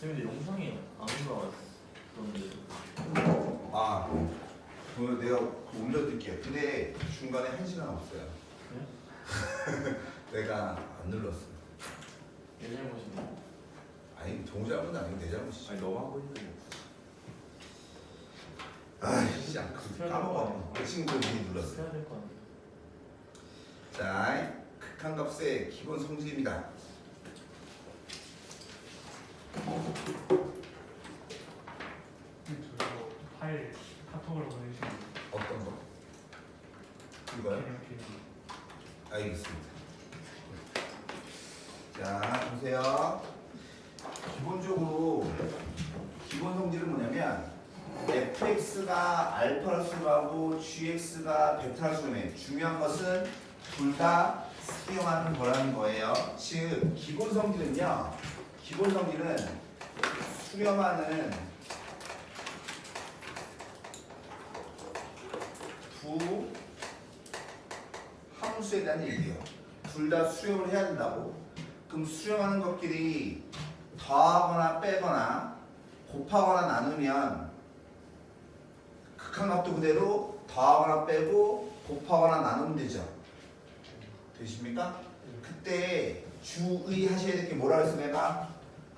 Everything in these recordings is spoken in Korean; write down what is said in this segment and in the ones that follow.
근데 영상이 안 올라왔었는데. 아, 오늘 내가 올려드릴게요. 근데 중간에 1시간 없어요. 네? 내가 안 눌렀어. 내 잘못인데. 아니, 동우 잘못은 아니고 내 잘못이지. 아니 너가 하고 있는데. 아이씨, 까먹어. 그 친구도 이미 눌렀어. 해야 될 거 아니야. 자, 극한값의 기본 성질입니다. 저거 파일 카톡으로 보내주시면 어떤 거? 이거요? PDF. 알겠습니다. 자, 보세요. 기본적으로 기본 성질은 뭐냐면 fx가 알파로 수렴하고 gx가 베타로 수렴해. 중요한 것은 둘 다 수렴하는 거라는 거예요. 즉 기본 성질은요. 기본 성질은 수렴하는 두 함수에 대한 얘기예요. 둘 다 수렴을 해야 된다고. 그럼 수렴하는 것끼리 더하거나 빼거나 곱하거나 나누면 극한값도 그대로 더하거나 빼고 곱하거나 나누면 되죠. 되십니까? 그때 주의하셔야 될 게 뭐라 그랬어 내가?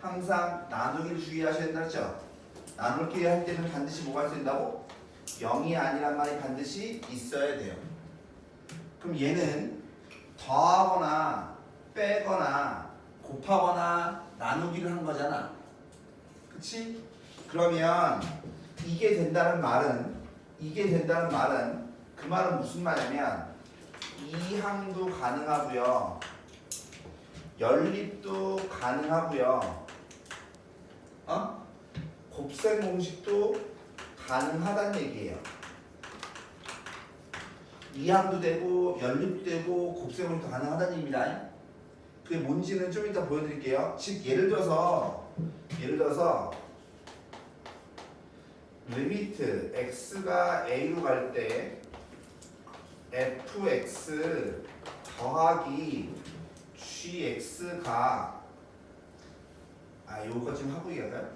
항상 나누기를 주의하셔야 된다 했죠. 나누기를 할 때는 반드시 뭐가 있어야 된다고? 0이 아니란 말이 반드시 있어야 돼요. 그럼 얘는 더하거나 빼거나 곱하거나 나누기를 한 거잖아. 그치? 그러면 이게 된다는 말은 그 말은 무슨 말이냐면 이항도 가능하고요. 연립도 가능하고요. 곱셈 공식도 가능하다는 얘기예요. 이항도 되고 연립도 되고 곱셈 공식도 가능하다는 얘기입니다. 그게 뭔지는 좀 이따 보여드릴게요. 즉 예를 들어서 리미트 x가 a로 갈 때 fx 더하기 gx가 요거 좀 하고 얘기할까요?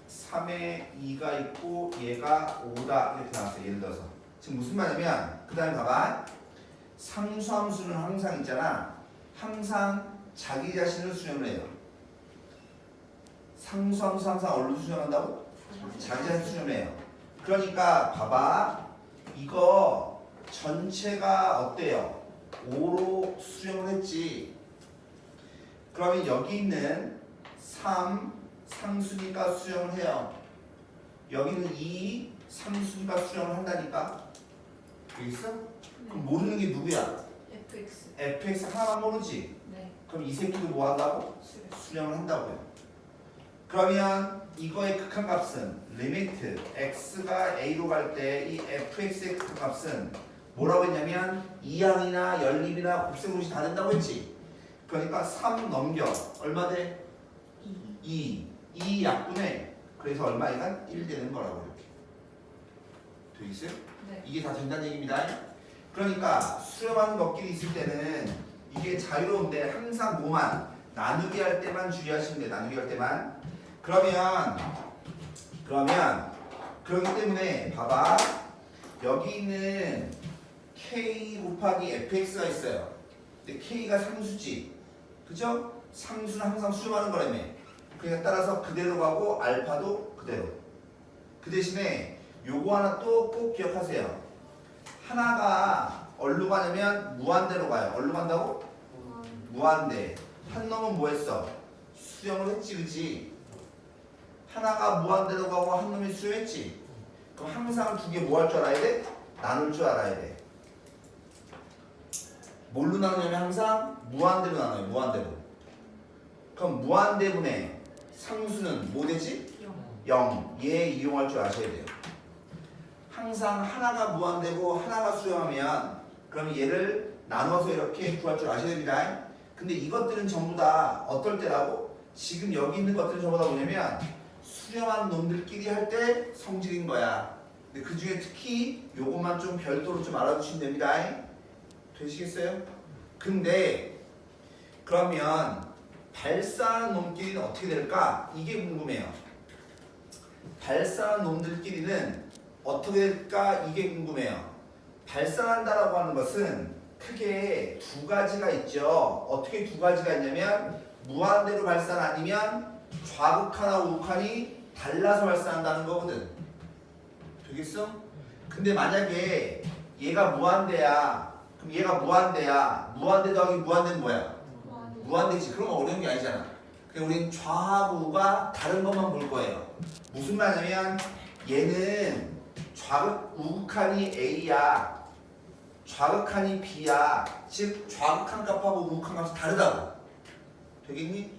3에 2가 있고 얘가 5다 이렇게 나왔어요. 예를 들어서 지금 무슨 말이냐면 그 다음에 봐봐. 상수함수는 항상 있잖아. 항상 자기 자신을 수렴을 해요. 상수함수 항상 어디로 수렴한다고? 자기 자신 수렴해요. 그러니까 봐봐. 이거 전체가 어때요? 5로 수렴을 했지. 그러면 여기 있는 3 상수니까 수렴을 해요. 여기는 2 상수니까 수렴을 한다니까. 되겠어? 그럼 모르는 게 누구야? fx. fx 하나만 모르지? 네. 그럼 이 새끼도 뭐 한다고? 수렴. 수렴을 한다고요. 그러면 이거의 극한값은 리미트 x가 a로 갈 때 이 fx의 극한값은 뭐라고 했냐면 이항이나 연립이나 곱셈 공식 다 된다고 했지. 그러니까 3 넘겨 얼마 돼? 2 약분해. 그래서 얼마이간 1 되는 거라고 이렇게 되겠어요? 네. 이게 다 된다는 얘기입니다. 그러니까 수렴하는 것끼리 있을 때는 이게 자유로운데 항상 뭐만 나누기 할 때만 주의하시면 돼. 나누기 할 때만. 그러면 그렇기 때문에 봐봐. 여기 있는 k 곱하기 fx가 있어요. 근데 k가 상수지. 그죠? 상수는 항상 수렴하는 거라며. 그러니까 따라서 그대로 가고 알파도 그대로. 그 대신에 요거 하나 또 꼭 기억하세요. 하나가 어디로 가냐면 무한대로 가요. 어디로 간다고? 무한대. 한 놈은 뭐 했어? 수렴을 했지, 그치? 하나가 무한대로 가고 한 놈이 수렴했지? 그럼 항상 두 개 뭐 할 줄 알아야 돼? 나눌 줄 알아야 돼. 뭘로 나누냐면 항상 무한대로 나눠요. 무한대로. 그럼 무한대분의 상수는 뭐 되지? 0. 얘 이용할 줄 아셔야 돼요. 항상 하나가 무한대고 하나가 수렴하면 그럼 얘를 나눠서 이렇게 구할 줄 아셔야 됩니다. 근데 이것들은 전부 다 어떨 때라고? 지금 여기 있는 것들은 전부 다 뭐냐면 수렴한 놈들끼리 할 때 성질인 거야. 근데 그 중에 특히 요것만 좀 별도로 좀 알아두시면 됩니다. 되시겠어요? 근데 그러면 발산한 놈끼리는 어떻게 될까? 이게 궁금해요. 발산한 놈들끼리는 어떻게 될까? 이게 궁금해요. 발산한다라고 하는 것은 크게 두 가지가 있죠. 어떻게 두 가지가 있냐면 무한대로 발산 아니면 좌극하나 우극한이 달라서 발산한다는 거거든. 되겠어? 근데 만약에 얘가 무한대야. 그럼 얘가 무한대야. 무한대 더하기 무한대는 뭐야? 무한대지. 그럼 어려운 게 아니잖아. 그냥 우린 좌하고 우가 다른 것만 볼 거예요. 무슨 말이냐면 얘는 좌극 우극한이 A야. 좌극한이 B야. 즉 좌극한 값하고 우극한 값이 다르다고. 되겠니?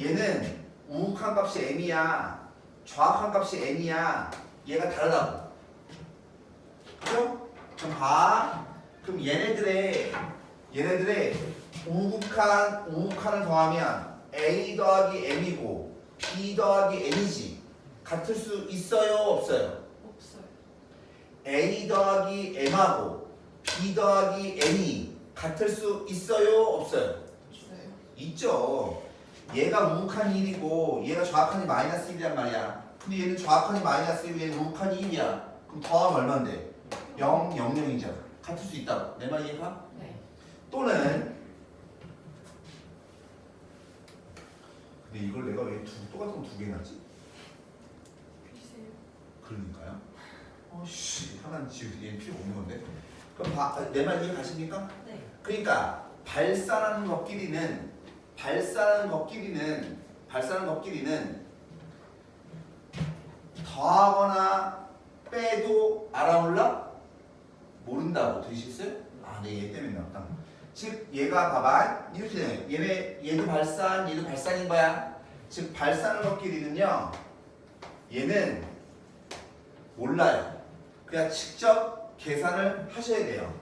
얘는 우극한 값이 M이야. 좌극한 값이 N이야. 얘가 다르다고. 그죠? 그럼 봐. 그럼 얘네들의 우극한을 더하면 A 더하기 M이고 B 더하기 N이지. 같을 수 있어요? 없어요? 없어요. A 더하기 M하고 B 더하기 N이 같을 수 있어요? 없어요? 있어요. 있죠. 얘가 우극한이 1이고 얘가 좌극한이 마이너스 1이란 말이야. 근데 얘는 좌극한이 마이너스 1이고 얘는 우극한이 1이야. 그럼 더하면 얼만데? 0, 0, 0이잖아. 같을 수 있다고. 내 말 이해가? 네. 또는 근데 이걸 내가 왜 똑같은 거 두 개 놨지? 글쎄요. 그러니까요. 어씨 하나는 지금 얘는 필요 없는 건데. 그럼 내 말 이해 가십니까? 네. 그러니까 발산하는 것끼리는 더하거나 빼도 알아 몰라? 모른다고 들으셨어요? 아, 네, 얘 때문에 나왔다. 즉 얘가 봐봐 이렇게 돼요. 얘도 발산, 얘도 발산인 거야. 즉 발산하는 것끼리는요. 얘는 몰라요. 그냥 직접 계산을 하셔야 돼요.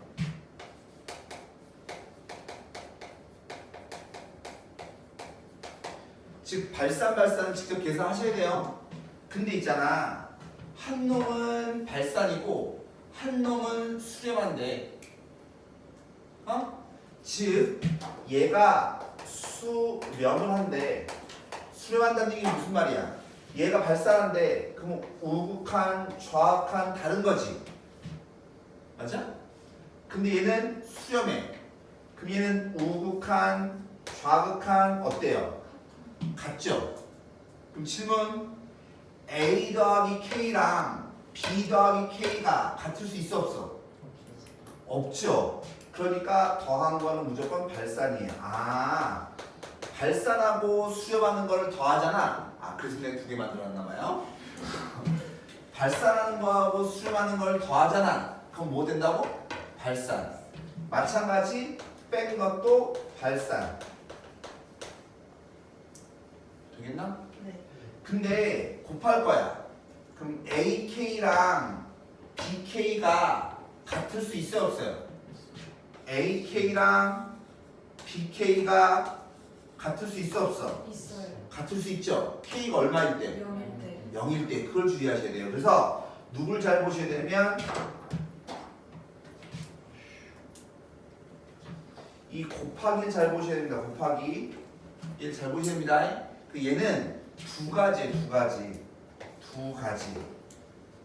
즉 발산은 직접 계산하셔야 돼요. 근데 있잖아. 한 놈은 발산이고 한 놈은 수렴한데 즉 얘가 수렴을 한대. 수렴한다는 얘기 무슨 말이야? 얘가 발산한데 그럼 우극한, 좌극한 다른 거지. 맞아? 근데 얘는 수렴해. 그럼 얘는 우극한, 좌극한 어때요? 같죠? 그럼 질문 A 더하기 K랑 B 더하기 K가 같을 수 있어 없어? 없죠. 그러니까 더한 거는 무조건 발산이에요. 아, 발산하고 수렴하는 거를 더하잖아. 아, 그래서 내가 두 개 만들었나 봐요. 발산하는 거하고 수렴하는 걸 더하잖아. 그럼 뭐 된다고? 발산. 마찬가지 뺀 것도 발산. 되겠나? 네. 근데 곱할 거야. 그럼 AK랑 BK가 같을 수 있어요 없어요? AK랑 BK가 같을 수 있어 없어? 있어요. 같을 수 있죠. K가 얼마일 때? 0일 때. 0일 때. 그걸 주의하셔야 돼요. 그래서 누굴 잘 보셔야 되냐면 이 곱하기를 잘 보셔야 됩니다. 곱하기 1 잘 보셔야 됩니다. 그 얘는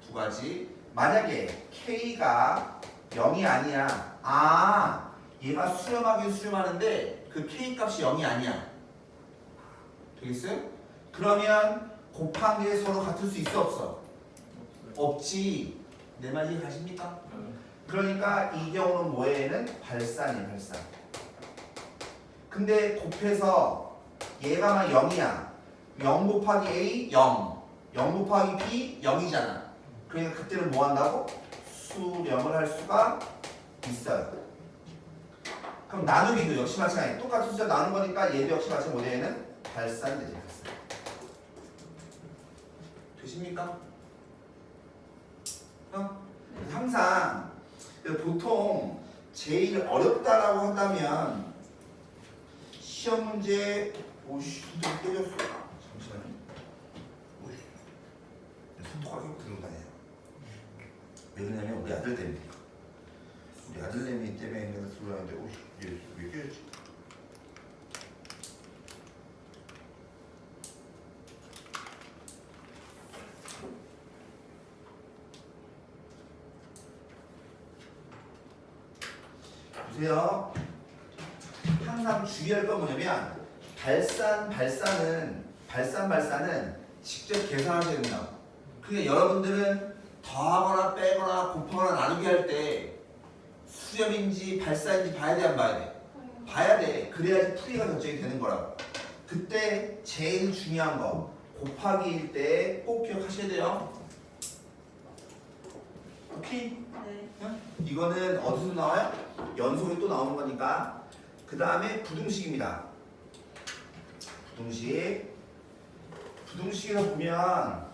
두 가지. 만약에 K가 0이 아니야. 아, 얘가 수렴하긴 수렴하는데 그 K 값이 0이 아니야. 되겠어요? 그러면 곱한 게 서로 같을 수 있어 없어? 없지. 내 말 이해 가십니까? 그러니까 이 경우는 뭐예는? 발산이에요. 발산. 근데 곱해서 얘가만 0이야. 0 곱하기 A 0. 0 곱하기 B 0이잖아. 그러니까 그때는 뭐 한다고? 수렴을 할 수가 있어요. 그럼 나누기도 역시 마찬가지. 똑같은 숫자 나눈 거니까 얘도 역시 마찬가지. 뭐냐면 발산 되죠. 되십니까? 항상 보통 제일 어렵다라고 한다면 시험 문제 오씨 손톱이 깨졌어. 잠시만요. 오씨 손톱 가격 들고 다녀요. 왜 그러냐면 우리 아들 때문에. 우리 아들내미 때문에 내가 들고 다니는데 오씨 얘 왜 깨졌지? 보세요. 항상 주의할 건 뭐냐면 발산은 직접 계산하셔야 됩니다. 그러니까 여러분들은 더하거나 빼거나 곱하거나 나누기 할 때 수렴인지 발산인지 봐야 돼, 안 봐야 돼? 봐야 돼. 그래야지 풀이가 결정이 되는 거라고. 그때 제일 중요한 거 곱하기일 때 꼭 기억하셔야 돼요. 오케이? 네. 이거는 어디서 나와요? 연속이 또 나오는 거니까. 그 다음에 부등식입니다. 부등식에서 보면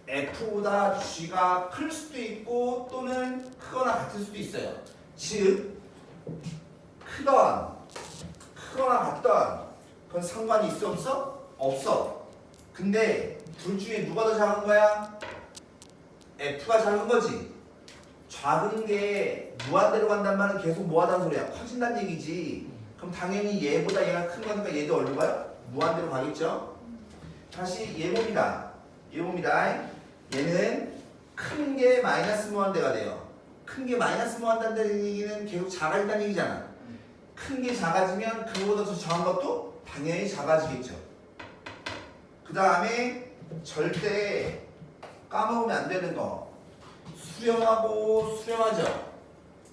F보다 G가 클 수도 있고 또는 크거나 같을 수도 있어요. 즉 크거나 같던 그건 상관이 있어 없어? 없어. 근데 둘 중에 누가 더 작은 거야? F가 작은 거지. 작은 게 무한대로 간단 말은 계속 뭐하다는 소리야? 커진다는 얘기지. 그럼 당연히 얘보다 얘가 큰 거니까 얘도 얼른 가요? 무한대로 가겠죠? 다시 얘 봅니다. 얘는 큰 게 마이너스 무한대가 돼요. 큰 게 마이너스 무한대라는 얘기는 계속 작아진다는 얘기잖아. 큰 게 작아지면 그거보다 더 작은 것도 당연히 작아지겠죠. 그 다음에 절대 까먹으면 안 되는 거. 수렴하고 수렴하죠.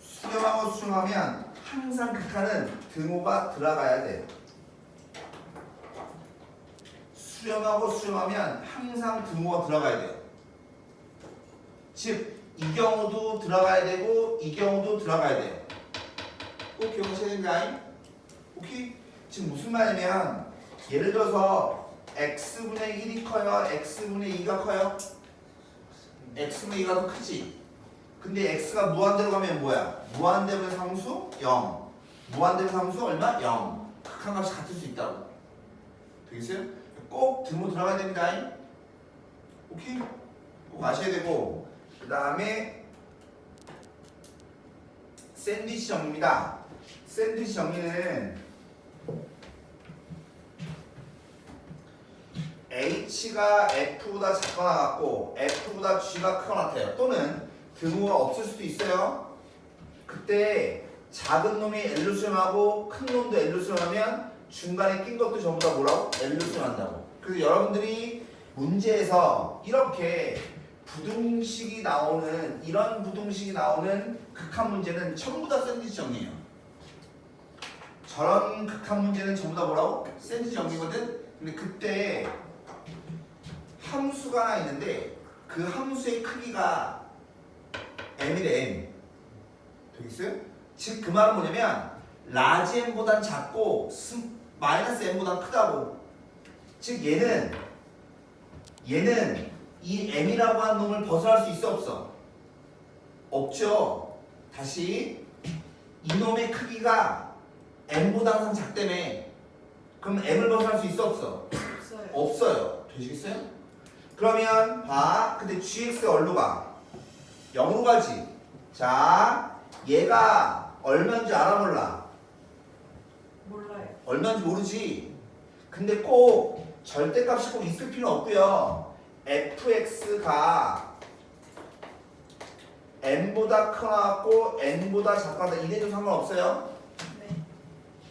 수렴하고 수렴하면 항상 극한은 등호가 들어가야 돼요. 수렴하고 수렴하면 항상 등호가 들어가야 돼요. 즉, 이 경우도 들어가야 되고 이 경우도 들어가야 돼요. 꼭 기억하셔야 됩니다. 오케이? 지금 무슨 말이냐면 예를 들어서 x분의 1이 커요? x분의 2가 커요? x분의 2가 더 크지? 근데 x가 무한대로 가면 뭐야? 무한대면 상수 0. 무한대면 상수 얼마? 0. 극한값이 같을 수 있다고. 되겠어요? 꼭 등호 들어가야 됩니다. 오케이? 꼭 아셔야 되고. 그 다음에 샌드위치 정리입니다. 샌드위치 정리는 H가 F보다 작거나 같고 F보다 G가 크거나 같아요. 또는 등호가 없을 수도 있어요. 그때 작은 놈이 L로 수렴하고 큰 놈도 L로 수렴하면 중간에 낀 것도 전부 다 뭐라고? L로 수렴한다고. 그래서 여러분들이 문제에서 이렇게 부등식이 나오는 이런 부등식이 나오는 극한 문제는 전부 다 샌드위치 정리예요. 저런 극한 문제는 전부 다 뭐라고? 샌드위치 정리거든. 근데 그때 함수가 하나 있는데 그 함수의 크기가 m이래 m. 되겠어요? 즉 그 말은 뭐냐면 라지 m보단 작고 마이너스 m보단 크다고. 즉 얘는 이 m이라고 하는 놈을 벗어날 수 있어 없어? 없죠. 다시 이놈의 크기가 m보다 항상 작다며. 그럼 m을 벗어날 수 있어 없어? 없어요. 없어요. 되시겠어요? 그러면 봐. 근데 gx가 어디로 가? 0으로 가지. 자, 얘가 얼마인지 알아 몰라? 몰라요. 얼마인지 모르지. 근데 꼭 절대값이 꼭 있을 필요는 없고요. fx가 n보다 크고 n보다 작거나 이래도 상관없어요. 네.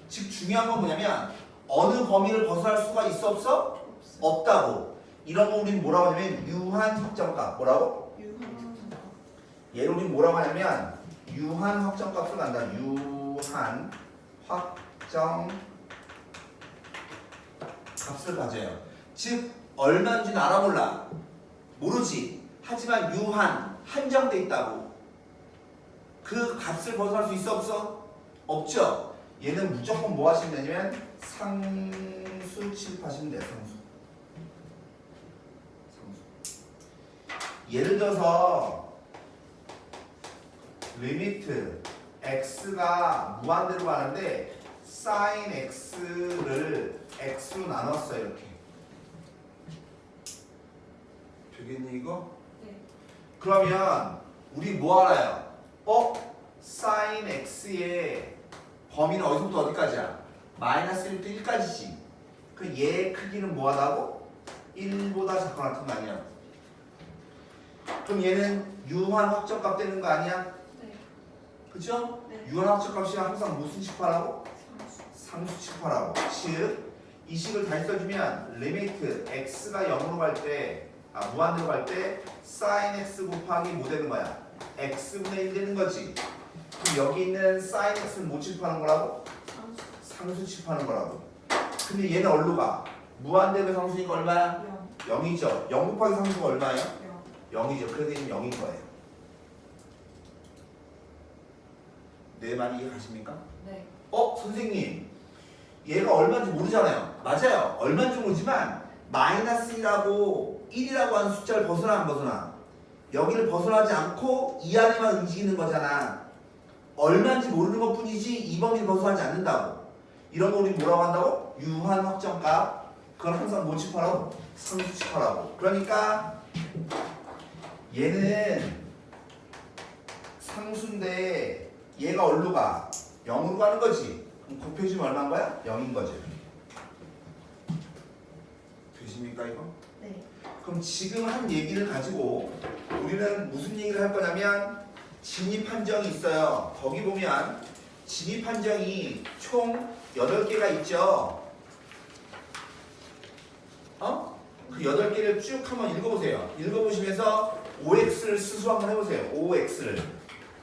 즉 중요한 건 뭐냐면 어느 범위를 벗어날 수가 있어 없어? 없어요. 없다고. 이런 거 우리는 뭐라고 하냐면 유한 확정값. 뭐라고? 유한. 얘를 우리는 뭐라고 하냐면 유한 확정값을 간다. 유한 확정 값을 가져요. 즉 얼마인지는 알아볼라. 모르지. 하지만 유한 한정돼 있다고. 그 값을 벗어날 수 있어 없어? 없죠. 얘는 무조건 뭐 하시면 되냐면 상수 취급하시면 돼요. 상수. 예를 들어서 리미트 x가 무한대로 가는데 sin x를 x로 나눴어요. 이렇게. 되겠니 이거? 네. 그러면 우리 뭐 알아요? sin x의 범위는 어디서부터 어디까지야? 마이너스 1부터 1까지지. 그 얘의 크기는 뭐하다고? 1보다 작거나 같은 거 아니야? 그럼 얘는 유한 확정값 되는 거 아니야? 네. 그죠? 네. 유한학적값이 항상 무슨 칙파라고? 상수. 상수 칙파라고. 즉 이 식을 다시 써주면 리미트 x가 0으로 갈 때, 무한대로 갈 때 sin x 곱하기 뭐 되는 거야? x분의 1 되는 거지. 그럼 여기 있는 sin x는 뭐 칙파하는 거라고? 상수. 상수 칙파하는 거라고. 근데 얘는 어디로 가? 무한대로 상수니까 얼마야? 0. 0이죠. 0 곱하기 상수가 얼마예요? 0. 0이죠. 그래서 지금 0인 거예요. 내 말이 이해가십니까? 네. 선생님 얘가 얼마인지 모르잖아요. 맞아요. 얼마인지 모르지만 마이너스라고 1이라고 하는 숫자를 벗어나 안 벗어나? 여기를 벗어나지 않고 이 안에만 움직이는 거잖아. 얼마인지 모르는 것 뿐이지 이 범위를 벗어나지 않는다고. 이런 거 우리 뭐라고 한다고? 유한 확정값. 그걸 항상 뭐 칙파라고? 상수 칙파라고. 그러니까 얘는 상수인데 얘가 어디로 가? 0으로 가는 거지. 그럼 곱해주면 얼마인 거야? 0인 거지. 되십니까 이거? 네. 그럼 지금 한 얘기를 가지고 우리는 무슨 얘기를 할 거냐면 진입 판정이 있어요. 거기 보면 진입 판정이 총 8개가 있죠. 그 8개를 쭉 한번 읽어보세요. 읽어보시면서 OX를 스수 한번 해보세요. OX를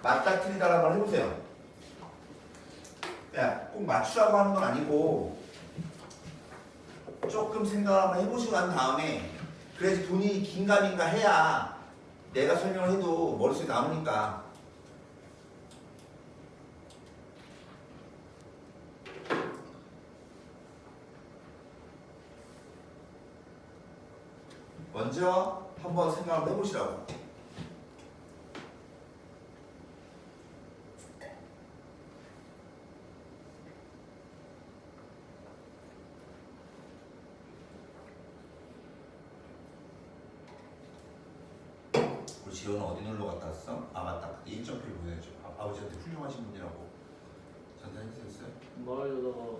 맞다 틀리다라고 한번 해보세요. 야, 꼭 맞추라고 하는 건 아니고 조금 생각을 한번 해보시고 난 다음에 그래야지 돈이 긴가민가 해야 내가 설명을 해도 머릿속에 남으니까. 먼저 한번 생각을 해보시라고. 우리 지호는 어디 놀러 갔다 왔어? 아 맞다. 그때 일정표를 보내줘. 아버지한테 훌륭하신 분이라고 전달해주셨어요? 말하려다가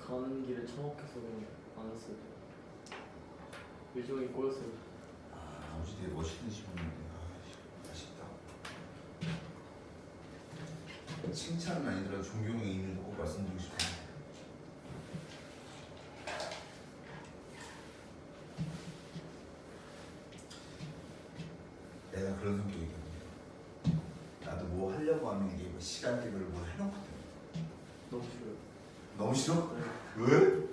가는 길에 처먹혀서 그냥 안 왔어요. 일정이 꼬였어요. 아버지 되게 멋있는 분인데 아쉽다. 칭찬은 아니더라도 존경의 의미를 꼭 말씀드리고 싶어요. 내가 그런 성격이거든요. 나도 뭐 하려고 하면 이게 뭐 시간 대별로 뭘 해놓거든. 너무 싫어요. 너무 싫어? 네. 왜?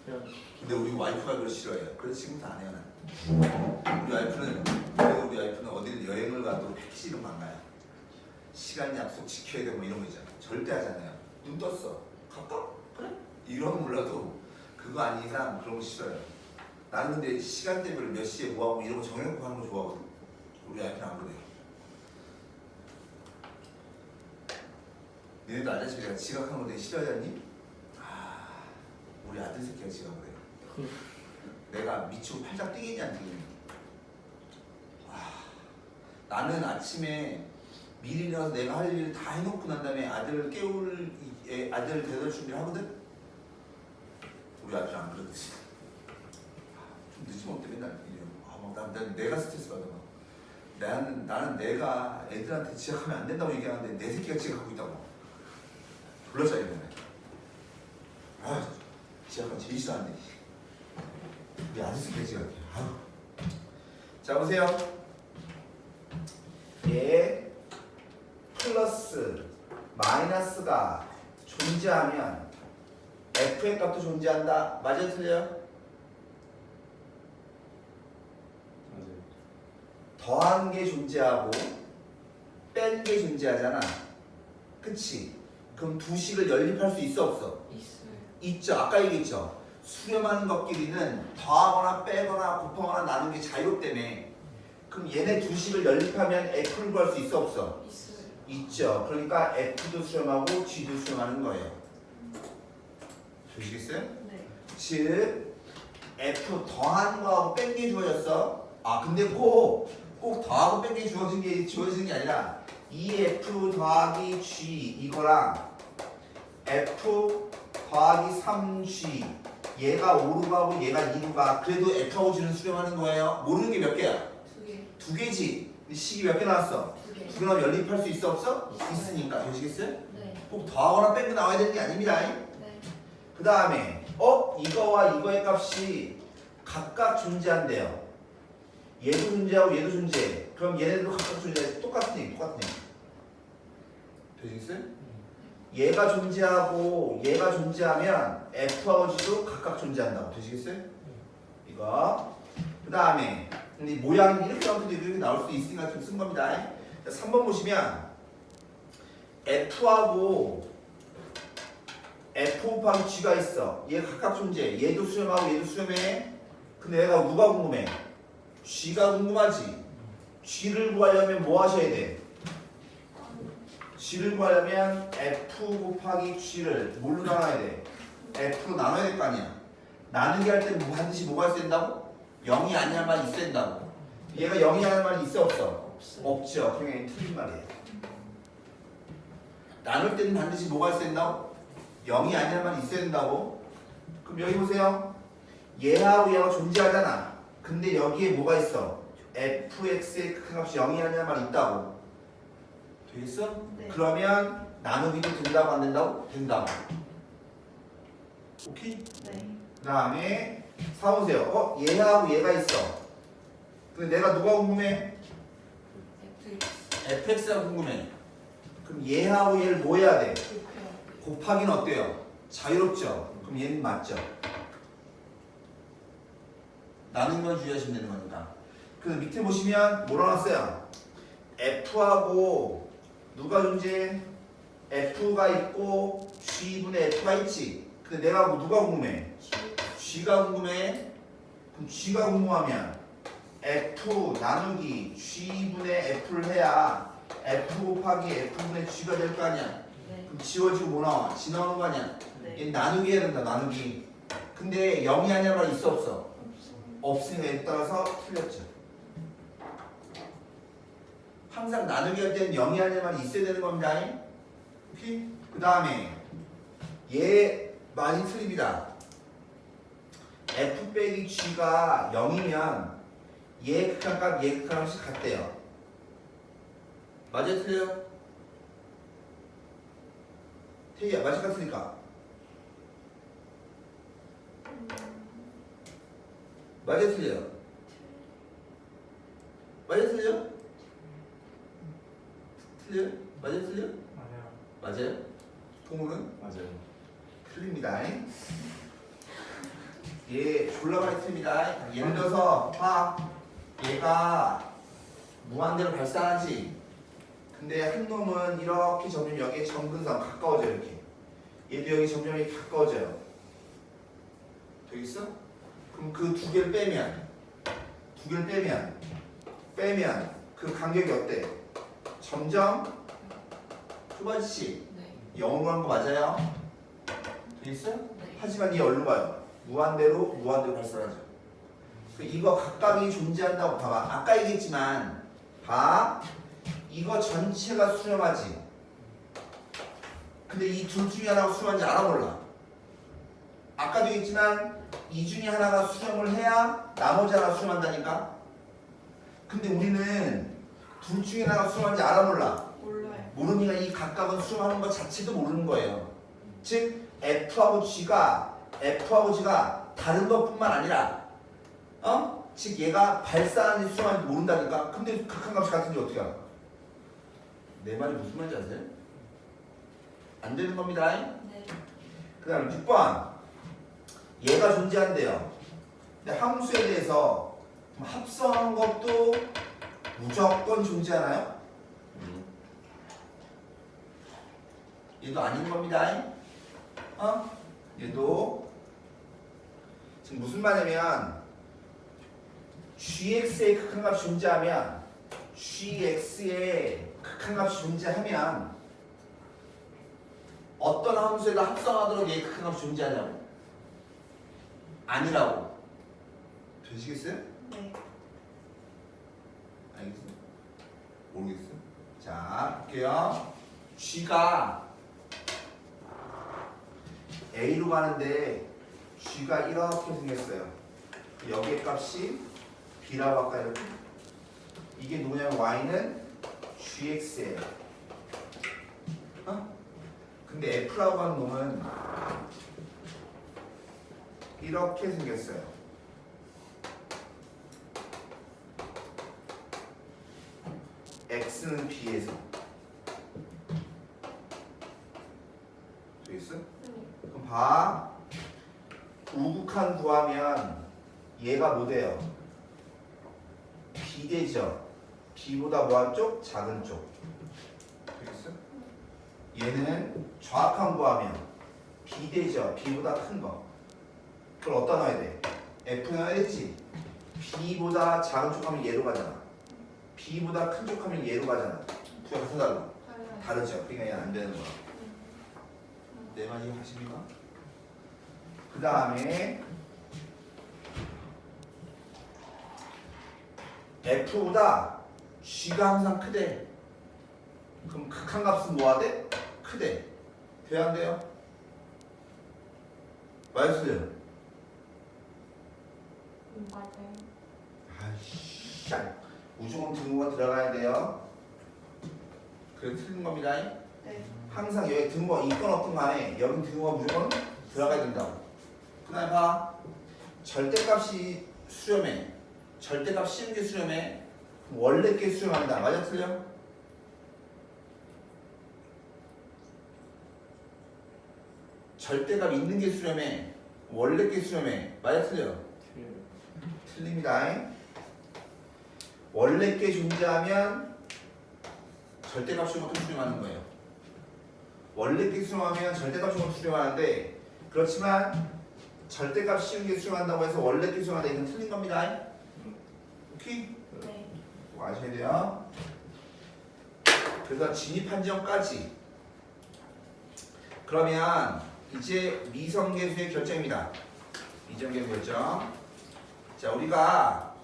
그냥 근데 우리 와이프가 그걸 싫어해요. 그래서 지금도 안 해요. 난. 우리 와이프는 어디를 여행을 가도 패키지 이런 거 안 가요. 시간 약속 지켜야 되고 뭐 이런 거 있잖아. 절대 하지 않아요. 눈 떴어. 갈까? 그래? 이러면 몰라도 그거 아닌 이상 그런 거 싫어요. 나는 근데 시간대별로 몇 시에 뭐 하고 이런 거 정해놓고 하는 거 좋아하거든. 우리 와이프는 안 그래요. 너네도 알다시피 내가 지각하는 거 되게 싫어하지 않니? 우리 아들 새끼가 지각을 해요. 내가 미치고 팔짝 뛰겠니 안 뛰겠니? 나는 아침에 미리 일어나서 내가 할 일 다 해놓고 난 다음에 아들 대달 준비를 하거든? 우리 아들 안 그러듯이 좀 늦으면 어때 맨날 이래요. 난 내가 스트레스 받아. 나는 내가 애들한테 지각하면 안 된다고 얘기하는데 내 새끼가 지각하고 있다고 졸라 짜증나네. 지각하면 제일 싫어하는데 우리 아들 새끼가 지각해. 자 보세요. 얘 플러스 마이너스가 존재하면 f의 값도 존재한다. 맞아요? 틀려요? 맞아요. 더한 게 존재하고 뺀 게 존재하잖아. 그치? 그럼 두 식을 연립할 수 있어 없어? 있어요. 있죠. 아까 얘기했죠. 수렴하는 것끼리는 더하거나 빼거나 곱하거나 나누는 게 자유롭다며. 그럼 얘네 두 식을 연립하면 f를 구할 수 있어 없어? 있어요. 있죠. 그러니까 f도 수렴하고 g도 수렴하는 거예요. 보시겠어요? 네. 즉 f 더한 거하고 뺀 게 주어졌어. 근데 꼭 더하고 뺀 게 주어진 게 아니라 2f 더하기 g 이거랑 f 더하기 3g 얘가 5로 가고 얘가 2로 가. 그래도 f하고 g는 수렴하는 거예요. 모르는 게 몇 개야? 2개. 두 개지. 이 식이 몇 개 나왔어? 두 개. 두 개 나오면 연립할 수 있어 없어? 있으니까. 되시겠어요? 네. 꼭 더하거나 빼고 나와야 되는 게 아닙니다. 네. 그 다음에 이거와 이거의 값이 각각 존재한대요. 얘도 존재하고 얘도 존재해. 그럼 얘네들도 각각 존재해. 똑같은 얘기. 되시겠어요? 얘가 존재하고 얘가 존재하면 F하고 G도 각각 존재한다고. 되시겠어요? 이거. 그 다음에 근데 모양이 이렇게 나올 수도 있고 이렇게 나올 수도 있으니까 좀 쓴 겁니다. 자, 3번 보시면 F하고 F 곱하기 G가 있어. 얘 각각 존재해. 얘도 수렴하고 얘도 수렴해. 근데 얘가 누가 궁금해? G가 궁금하지. G를 구하려면 뭐 하셔야 돼? G를 구하려면 F 곱하기 G를 뭘로 나눠야 돼? F로 나눠야 될 거 아니야. 나누기 할 때 반드시 뭐가 있어야 된다고? 0이 아니란 말이 있어야 된다고. 얘가 0이 아니란 말이 있어 없어? 없죠. 그냥 틀린 말이에요. 나눌 때는 반드시 뭐가 있어야 된다고? 0이 아니란 말이 있어야 된다고. 그럼 여기 보세요. 얘하고 얘가 존재하잖아. 근데 여기에 뭐가 있어? fx의 극한값이 0이 아니란 말이 있다고. 되겠어? 네. 그러면 나누기도 된다고 안 된다고? 된다고. 오케이? 네. 그 다음에 사보세요. 얘하고 얘가 있어. 근데 내가 누가 궁금해? fx가 궁금해. 그럼 얘하고 얘를 뭐 해야 돼? 곱하기는 어때요? 자유롭죠? 그럼 얘는 맞죠? 나누면 주의하시면 되는 거니까. 그래서 밑에 보시면 뭐라 놨어요? F하고 누가 존재해? F가 있고 G분의 F가 있지. 근데 내가 누가 궁금해? G가 궁금해. 그럼 G가 궁금하면 F 나누기 G분의 F를 해야 F 곱하기 F분의 G가 될 거 아니야. 네. 그럼 지워지고 뭐 나와? G 나오는 거 아니야. 네. 얘 나누기 해야 된다. 나누기. 근데 0이 아니란 말이 있어 없어? 없으니까 얘에 따라서 틀렸죠. 항상 나누기 할 때는 0이 아니란 말이 있어야 되는 겁니다. 오케이? 그 다음에 얘 많이 틀립니다. F 빼기 G가 0이면 얘 극한값 얘 극한값이 같대요. 맞아요? 틀려요? 태희야 맞을 것 같으니까 맞아요? 틀려요? 맞아요? 틀려요? 틀려요? 맞아요? 틀려요? 맞아요. 맞아요? 동우는? 맞아요. 틀립니다. 얘 졸라 많이 틀립니다. 예를 들어서 얘가 무한대로 발산하지. 근데 한 놈은 이렇게 점점 여기에 점근상 가까워져요. 이렇게. 얘도 여기 점점 이렇게 가까워져요. 되겠어? 그럼 그 두 개를 빼면 그 간격이 어때? 점점 좁아지지. 네. 0으로 한 거 맞아요? 되겠어요? 네. 하지만 얘 얼로 가요? 무한대로 발산하죠. 이거 각각이 존재한다고 봐봐. 아까 얘기했지만 이거 전체가 수렴하지. 근데 이 둘 중에 하나가 수렴한지 알아 몰라. 아까도 얘기했지만 이 중에 하나가 수렴을 해야 나머지 하나가 수렴한다니까. 근데 우리는 둘 중에 하나가 수렴한지 알아 몰라. 몰라요. 모르니까 이 각각은 수렴하는 것 자체도 모르는 거예요. 즉 F하고 G가 다른 것뿐만 아니라 즉 얘가 발산하는지 수렴하는지 모른다니까. 근데 극한값이 같은지 어떻게 알아? 내 말이 무슨 말인지 아세요? 안 되는 겁니다. 네. 그 다음 6번 얘가 존재한대요. 근데 함수에 대해서 합성한 것도 무조건 존재하나요? 얘도 아닌 겁니다. 얘도 지금 무슨 말이냐면 gx의 극한값이 존재하면 gx의 극한값이 존재하면 어떤 함수에다 합성하도록 얘의 극한값이 존재하냐고. 아니라고. 되시겠어요? 네. 알겠어요? 모르겠어요? 자, 볼게요. g가 a로 가는데 g가 이렇게 생겼어요. 여기의 값이 b라고 할까요? 이렇게? 이게 누구냐면 y는 gx예요. 근데 f라고 하는 놈은 이렇게 생겼어요. x는 b에서 되겠어? 그럼 봐. 우극한 구하면 얘가 뭐 돼요? b되죠? b보다 뭐한 쪽? 작은 쪽. 되겠어? 얘는 좌악한 구하면 b되죠? b보다 큰 거. 그걸 어디다 넣어야 돼? f 넣어야 되지? b보다 작은 쪽 하면 얘로 가잖아. b보다 큰 쪽 하면 얘로 가잖아. 두 개가 달라. 다르죠? 그러니까 얘는 안 되는 거야. 내 말 이해하십니까? 그 다음에 f보다 g가 항상 크대. 그럼 극한값은 뭐하대? 크대. 돼야 안 돼요? 마이너스. 맞아요. 아이씨, 무조건 등호가 들어가야 돼요. 그래 틀린 겁니다. 네. 항상 여기 등호가 있건 없든 간에 여기 등호가 무조건 들어가야 된다고. 그 다음에 봐. 절대값이 수렴해. 절대값 쉬운 게 수렴해. 그럼 원래 게 수렴한다. 맞아 틀려? 절대값 있는 게 수렴해. 원래 게 수렴해. 맞아 틀려? 틀립니다. 원래 게 존재하면 절대값 쉬운 것도 수렴하는 거예요. 원래 게 수렴하면 절대값 쉬운 것도 수렴하는데 그렇지만 절대값 쉬운 게 수렴한다고 해서 원래 게 수렴한다. 이건 틀린 겁니다. 오케이? 네. 뭐 아셔야 돼요. 그래서 진입한 지점까지. 그러면 이제 미성계수의 결정입니다. 미성계수 결정. 자, 우리가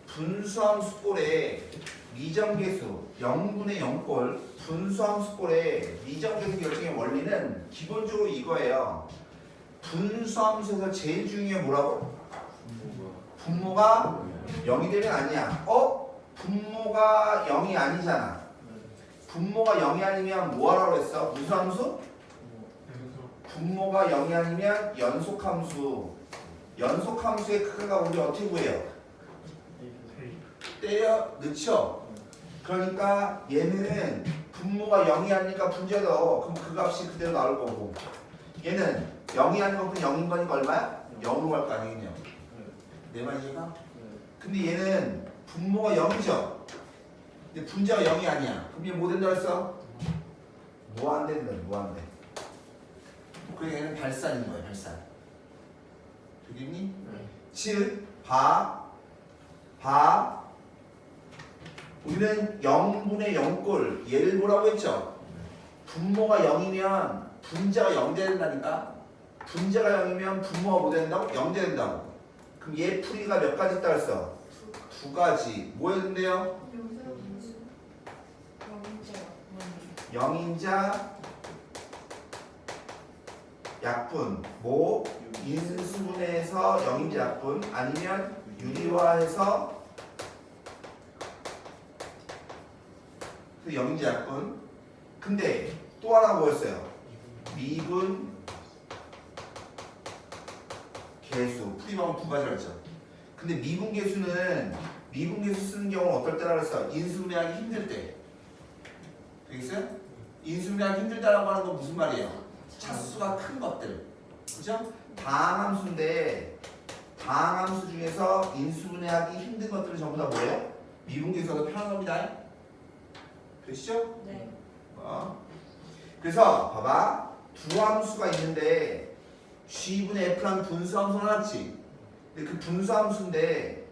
분수함수꼴의 미정계수 0분의 0꼴 분수함수꼴의 미정계수 결정의 원리는 기본적으로 이거예요. 분수함수에서 제일 중요한 뭐라고? 분모가 0이 되면 아니야. 분모가 0이 아니잖아. 분모가 0이 아니면 뭐 하라고 했어? 무슨 함수? 분모가 0이 아니면 연속함수. 연속함수의 크기가 우리 어떻게 구해요? 때려 넣죠. 그러니까 얘는 분모가 0이 아니니까 분자도 그럼 그 값이 그대로 나올 거고 얘는 0이 아닌 것뿐 0인 거니까 얼마야? 0으로 갈 거 아니겠냐. 내 말이가? 근데 얘는 분모가 0이죠. 근데 분자가 0이 아니야. 그럼 얘 뭐 된다 했어? 무한대인다. 무한대. 그러니까 얘는 발산인 거야. 발산. 되겠니? 즉 우리는 0분의 0꼴 얘를 뭐라고 했죠? 분모가 0이면 분자가 0 된다니까. 분자가 0이면 분모가 뭐 된다고? 0 된다고. 그럼 얘 풀이가 몇 가지 있다 그랬어? 두 가지. 뭐였는데요? 영인자 약분 뭐 인수분해에서 영인자 약분 아니면 유리화해서 영인자 약분. 근데 또 하나 뭐였어요? 미분 계수. 풀이방은 두 가지라 했죠. 근데 미분 계수는 미분 계수 쓰는 경우는 어떨 때라 그랬어? 인수분해하기 힘들 때. 되겠어요? 인수분해하기 힘들다라고 하는 건 무슨 말이에요? 차수가 큰 것들. 그죠? 다항함수인데 다항함수 중에서 인수분해하기 힘든 것들은 전부 다 뭐예요? 미분계수가 더 편한 겁니다. 되시죠? 네. 그래서 봐봐. 두 함수가 있는데 G분의 F라는 분수함수를 해놨지. 근데 그 분수함수인데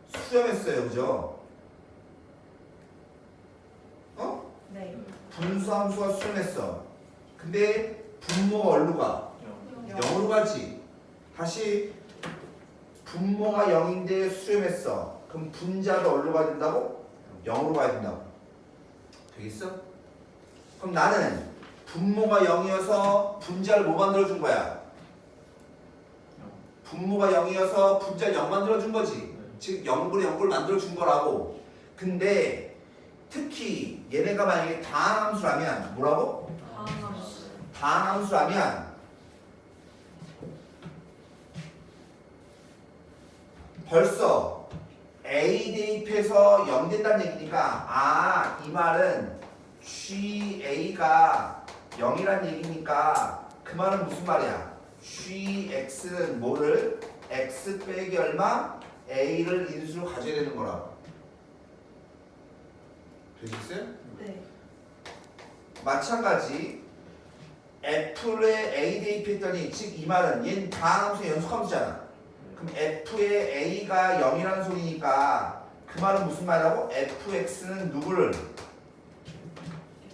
수렴했어요. 그죠? 네. 분수함수가 수렴했어. 근데 분모가 어디로 가? 0으로 가지. 다시 분모가 0인데 수렴했어. 그럼 분자도 어디로 가야 된다고? 0으로 가야 된다고. 되겠어? 그럼 나는 분모가 0이어서 분자를 뭐 만들어준 거야? 분모가 0이어서 분자를 0 만들어준 거지. 즉 0분의 0을 만들어준 거라고. 근데 특히 얘네가 만약에 다항함수라면 뭐라고? 다함수. 다항함수라면 벌써 A 대입해서 0 된다는 얘기니까 이 말은 GA가 0이란 얘기니까 그 말은 무슨 말이야? GX는 뭐를? X 빼기 얼마? A를 인수로 가져야 되는 거라고. 되겠어요? 네. 마찬가지 F에 A 대입했더니 즉 이 말은 얘는 다항함수의 연속함수잖아. 그럼 F에 A가 0이라는 소리니까 그 말은 무슨 말이라고? FX는 누구를?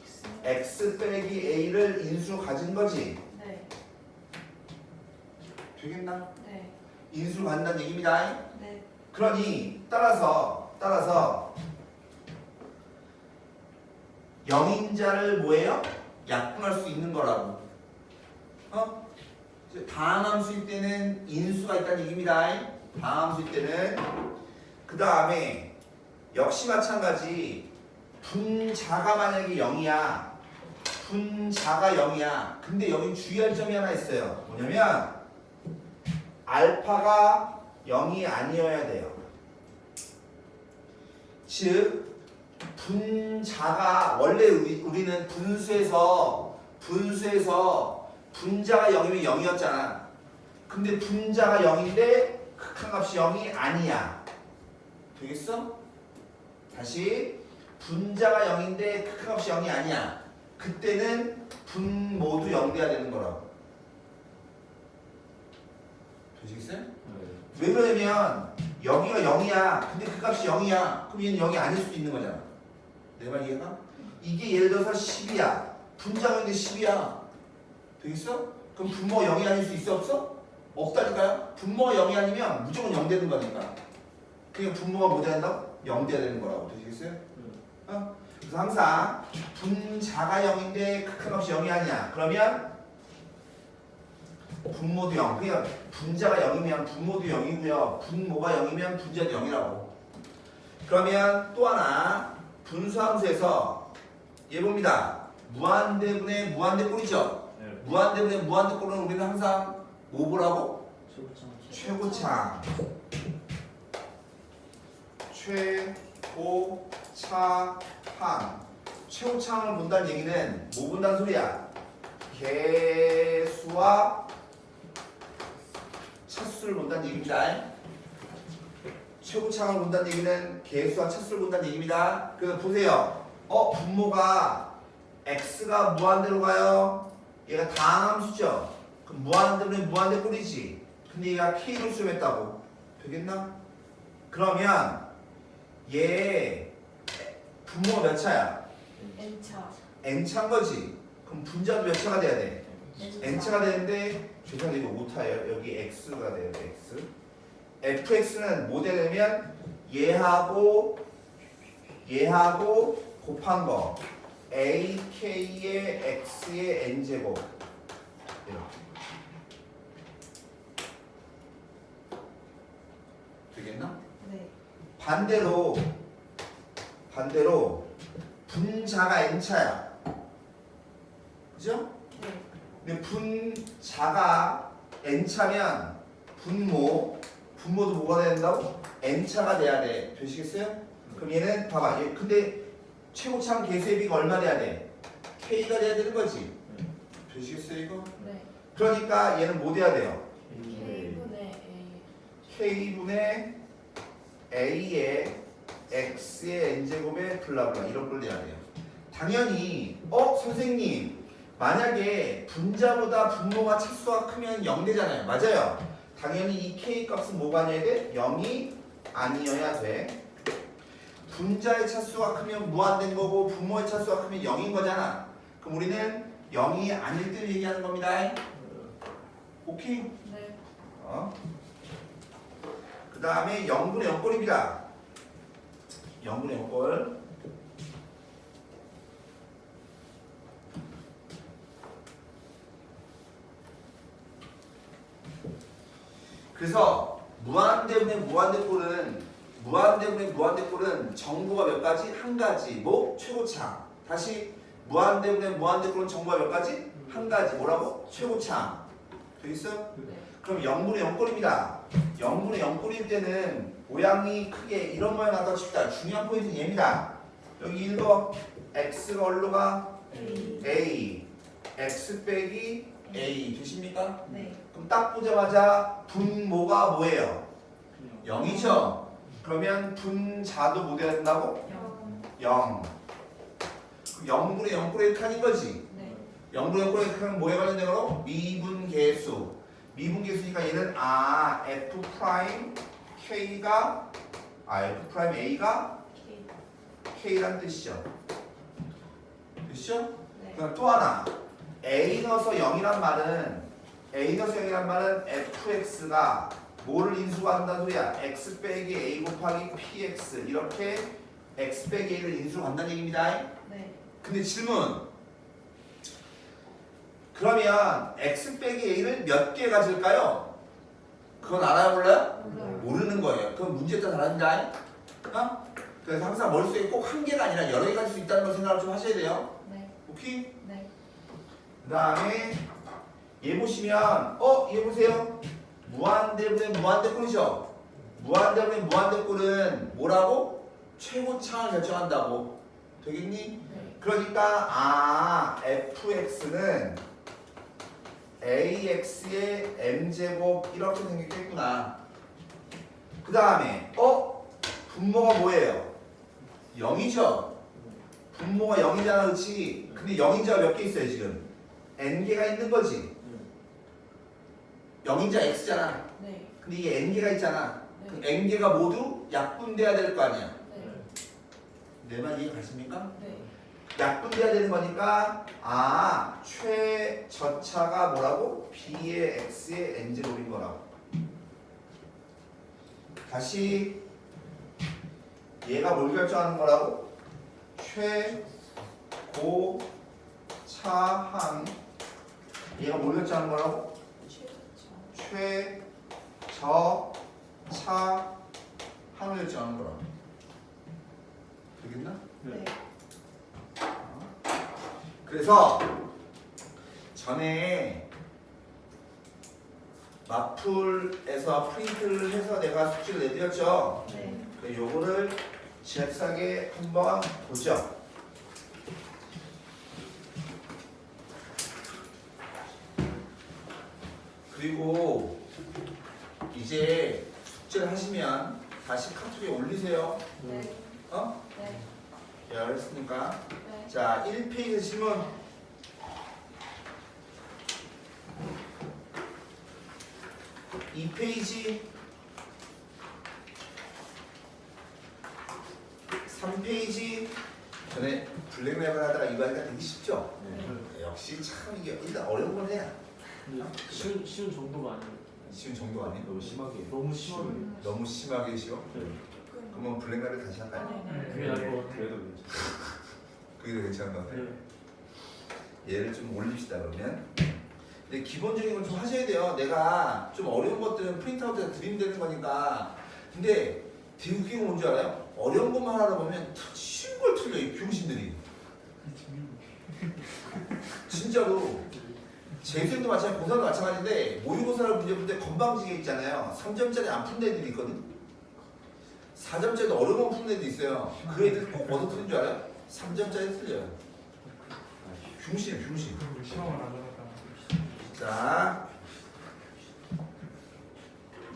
X. X 빼기 A를 인수로 가진 거지. 네. 되겠나? 네. 인수로 간다는 얘기입니다. 네. 그러니 따라서 영인자를 뭐예요? 약분할 수 있는 거라고. 다항함수일 때는 인수가 있다는 얘기입니다. 다항함수일 때는. 그 다음에 역시 마찬가지 분자가 만약에 0이야. 분자가 0이야. 근데 여기 주의할 점이 하나 있어요. 뭐냐면 알파가 0이 아니어야 돼요. 즉 분자가 원래 우리는 분수에서 분자가 0이면 0이었잖아. 근데 분자가 0인데 극한값이 0이 아니야. 되겠어? 다시 분자가 0인데 극한값이 0이 아니야. 그때는 분 모두 0 돼야 되는 거라고. 되시겠어요? 왜 그러냐면 여기가 0이야. 근데 그 값이 0이야. 그럼 얘는 0이 아닐 수도 있는 거잖아. 내 말 이해가? 이게 예를 들어서 10이야. 분자가 있는데 10이야. 되겠어? 그럼 분모가 0이 아닐 수 있어 없어? 없다니까요? 분모가 0이 아니면 무조건 0 되는 거니까. 그러니까 분모가 뭐 돼야 된다고? 0 돼야 되는 거라고. 되시겠어요? 그래서 항상 분자가 0인데 극한값이 0이 아니야. 그러면 분모도 0. 그냥 분자가 0이면 분모도 0이고요. 분모가 0이면 분자도 0이라고. 그러면 또 하나 분수함수에서 얘 봅니다. 무한대분의 무한대꼴이죠. 네. 무한대분의 무한대꼴은 우리는 항상 뭐 보라고? 최고창. 최고차항. 최고차항을 본다는 얘기는 뭐 본다는 소리야? 개수와 차수를 본다는 얘기입니다. 최고차항을 본다는 얘기는 개수와 차수를 본다는 얘기입니다. 그래서 보세요. 분모가 x가 무한대로 가요. 얘가 다항함수죠. 그럼 무한대면 무한대꼴이지. 근데 얘가 k로 수렴했다고. 되겠나? 그러면 얘 분모가 몇 차야? N차. n차인 거지. 그럼 분자도 몇 차가 돼야 돼? n차가 되는데 죄송한데 이거 오타예요. 여기 x가 돼요. x. fx는 뭐 되냐면 얘하고 곱한 거 ak의 x의 n제곱 이렇게. 되겠나? 네. 반대로 분자가 n차야. 그죠? 네. 근데 분자가 n차면 분모도 뭐가 돼야 된다고? n차가 돼야 돼. 되시겠어요? 그럼 얘는 봐봐. 얘 근데 최고차항 개수의 비가 얼마 돼야 돼? k가 돼야 되는 거지. 되시겠어요 이거? 네. 그러니까 얘는 뭐 돼야 돼요? K분의 A. k분의 a의 x의 n제곱의 블라블라 이런 걸 내야 돼요. 당연히 선생님 만약에 분자보다 분모가 차수가 크면 0 되잖아요. 맞아요. 당연히 이 k 값은 뭐가 아니어야 돼? 0이 아니어야 돼. 분자의 차수가 크면 무한된 거고 분모의 차수가 크면 0인 거잖아. 그럼 우리는 0이 아닐 때를 얘기하는 겁니다. 오케이? 네. 그 다음에 0분의 0꼴입니다. 0분의 0꼴. 그래서 무한대분의 무한대꼴은 무한대분의 무한대꼴은 정보가 몇 가지? 한 가지. 뭐? 최고차. 다시 무한대분의 무한대꼴은 정보가 몇 가지? 한 가지. 뭐라고? 최고차. 되겠어? 네. 그럼 0분의 0꼴입니다. 0분의 0꼴일 때는 모양이 크게 이런 모양 나다 칩시다. 중요한 포인트는 얘입니다. 여기 1번 x가 얼로 가? A. a. x 빼기 a. 되십니까? 네. 그럼 딱 보자마자 분모가 뭐예요? 그냥 0이죠? 그러면 분자도 뭐 돼야 된다고? 0. 0. 0분의 0꼴에 이렇게 하는 거지. 네. 0분의 0꼴에 이렇게 하면 뭐에 관련된 거로? 미분계수. 미분계수니까 얘는 f 프라임 k가 f 프라임 a가 K. k란 뜻이죠. 됐죠? 네. 그럼 또 하나 a 넣어서 0이란 말은 fx가 뭐를 인수한다는 소리야? x 빼기 a 곱하기 px 이렇게 x 빼기 a를 인수한다는 얘기입니다. 네. 근데 질문 그러면 x 빼기 a를 몇 개 가질까요? 그건 알아요 몰라요? 몰라요. 모르는 거예요. 그건 문제 따라 다른다. 어? 그래서 항상 머릿속에 꼭 한 개가 아니라 여러 개 가질 수 있다는 걸 생각을 좀 하셔야 돼요. 네. 오케이? 네. 그 다음에 얘 보시면 얘 보세요. 무한대분의 무한대꼴이죠. 무한대분의 무한대꼴은 뭐라고? 최고차를 결정한다고. 되겠니? 네. 그러니까 fx는 ax의 m제곱 이렇게 생겼겠구나. 그 다음에 분모가 뭐예요? 0이죠? 분모가 0이잖아 그렇지? 근데 0인자가 몇 개 있어요 지금? n개가 있는 거지. 0인자 x잖아. 네. 근데 이게 n개가 있잖아. 그 네. n개가 모두 약분돼야 될 거 아니야. 네. 내 말 이해 가십니까? 네. 약분돼야 되는 거니까 최저차가 뭐라고? b의 x의 n제곱인 거라고. 다시 얘가 뭘 결정하는 거라고? 최고차항 얘가 뭘 결정하는 거라고? 최저차항을 결정하는 거라고. 되겠나? 네. 그래서 전에 마풀에서 프린트를 해서 내가 숙제를 내드렸죠. 네. 요거를 잽싸게 한번 보죠. 그리고 이제 숙제를 하시면 다시 카톡에 올리세요. 네. 네. 알겠습니까? 네. 자, 1페이지 질문. 2페이지 3페이지 전에 블랙랩을 하다가 이거 하니까 되게 쉽죠? 역시 참 이게 일단 어려운 건 해야 근데 쉬운 정도가 아니에요. 쉬운 정도 아니에요? 너무 심하게. 너무 심하게. 너무 심하게 쉬워? 네. 그러면 블랙랩을 다시 할까요? 네. 그게 나을 것 같아요. 그래도 괜찮아. 그게 더 괜찮은 것 같아요. 네. 얘를 좀 올립시다 그러면. 근데 기본적인 건 좀 하셔야 돼요. 내가 좀 어려운 것들은 프린트아웃해서 드리면 되는 거니까. 근데 되게 웃긴 건 뭔지 알아요? 어려운 것만 하다 보면 쉬운 걸 틀려 이 병신들이. 진짜로. 재수생도 마찬가지, 고3도 마찬가지인데 모의고사를 문제 볼 때 건방지게 있잖아요. 3점짜리 안 푼 애들이 있거든. 4점짜리 어려운 거 푸는 애도 있어요. 그 애들 꼭 어디서 틀린 줄 알아요? 3점짜리 틀려요. 병신이에요, 병신. 그리고 시험을 안 하다가 자,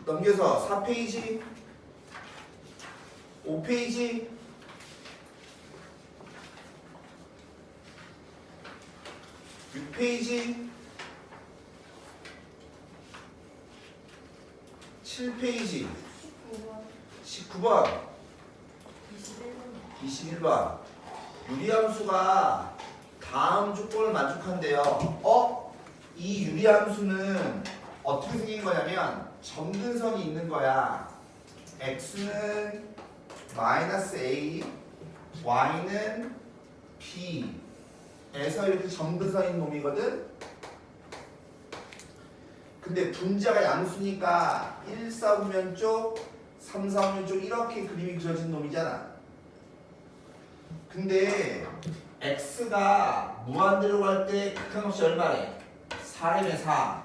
넘겨서 4페이지, 5페이지, 6페이지, 7페이지, 19번. 19번, 21번. 21번. 유리함수가 다음 조건을 만족한대요. 이 유리함수는 어떻게 생긴 거냐면 점근선이 있는 거야. x는 마이너스 a, y는 b에서 이렇게 점근선인 놈이거든. 근데 분자가 양수니까 1, 4분면 쪽, 3, 4, 5, 6쪽 이렇게 그림이 그려진 놈이잖아. 근데 x가 무한대로 갈 때 극한값이 얼마래? 4래매 4.